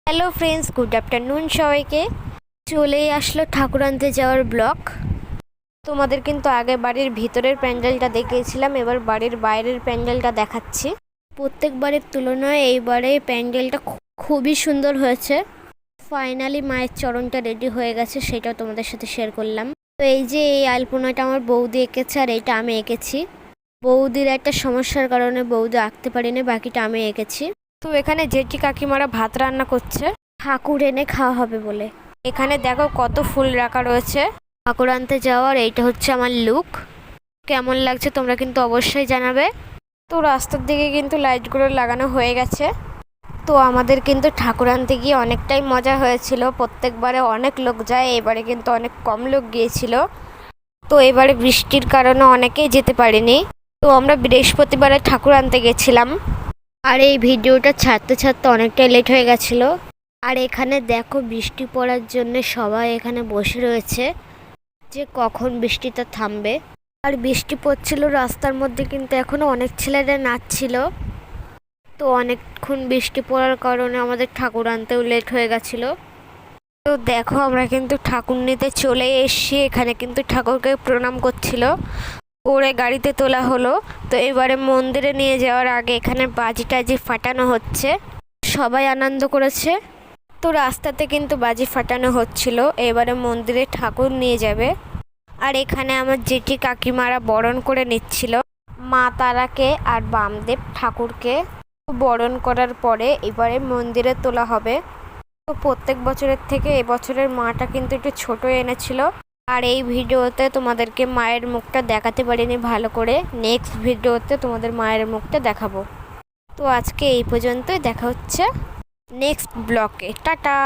Hello friends, good afternoon সবাইকে। চলেই আসলো ঠাকুর আনতে যাওয়ার ব্লগ। তোমাদের কিন্তু আগে বাড়ির ভিতরের প্যান্ডেলটা দেখিয়েছিলাম, এবার বাড়ির বাইরের প্যান্ডেলটা দেখাচ্ছি। প্রত্যেকবারের তুলনায় এইবারে প্যান্ডেলটা খুবই সুন্দর হয়েছে। ফাইনালি মায়ের চরণটা রেডি হয়ে গেছে, সেটাও তোমাদের সাথে শেয়ার করলাম। তো এই যে এই আলপনাটা আমার বৌদি এঁকেছে আর এইটা আমি এঁকেছি। বৌদির একটা সমস্যার কারণে বৌদি আঁকতে পারিনি, বাকিটা আমি এঁকেছি। তো এখানে জেঠি কাকিমারা ভাত রান্না করছে ঠাকুর এনে খাওয়া হবে বলে। এখানে দেখো কত ফুল রাখা রয়েছে ঠাকুর আনতে যাওয়ার। এইটা হচ্ছে আমার লুক। কেমন লাগছে তোমরা কিন্তু অবশ্যই জানাবে। তো রাস্তার দিকে কিন্তু লাইটগুলো লাগানো হয়ে গেছে। তো আমাদের কিন্তু ঠাকুর আনতে গিয়ে অনেকটাই মজা হয়েছিল। প্রত্যেকবারে অনেক লোক যায়, এবারে কিন্তু অনেক কম লোক গিয়েছিল। তো এবারে বৃষ্টির কারণে অনেকেই যেতে পারেনি। তো আমরা বৃহস্পতিবারে ঠাকুর আনতে গেছিলাম। আর এই ভিডিওটা ছাড়তে ছাড়তে অনেকটাই লেট হয়ে গেছিলো। আর এখানে দেখো বৃষ্টি পড়ার জন্য সবাই এখানে বসে রয়েছে যে কখন বৃষ্টিটা থামবে। আর বৃষ্টি পড়ছিল রাস্তার মধ্যে, কিন্তু এখনো অনেক ছেলেরা নাচছিল। তো অনেকক্ষণ বৃষ্টি পড়ার কারণে আমাদের ঠাকুর আনতেও লেট হয়ে গেছিলো। তো দেখো আমরা কিন্তু ঠাকুর নিতে চলে এসেছি। এখানে কিন্তু ঠাকুরকে প্রণাম করছিল, করে গাড়িতে তোলা হলো। তো এবারে মন্দিরে নিয়ে যাওয়ার আগে এখানে বাজি টাজি ফাটানো হচ্ছে, সবাই আনন্দ করেছে। তো রাস্তাতে কিন্তু বাজি ফাটানো হচ্ছিল। এবারে মন্দিরে ঠাকুর নিয়ে যাবে। আর এখানে আমার জেঠি কাকিমারা বরণ করে নিচ্ছিল মা তারাকে আর বামদেব ঠাকুরকে। বরণ করার পরে এবারে মন্দিরে তোলা হবে। তো প্রত্যেক বছরের থেকে এবছরের মাটা কিন্তু একটু ছোট এনেছিল। আর এই ভিডিওতে তোমাদেরকে মায়ের মুখটা দেখাতে পারিনি ভালো করে। নেক্সট ভিডিওতে তোমাদের মায়ের মুখটা দেখাবো। তো আজকে এই পর্যন্তই, দেখা হচ্ছে নেক্সট ব্লগে। টাটা।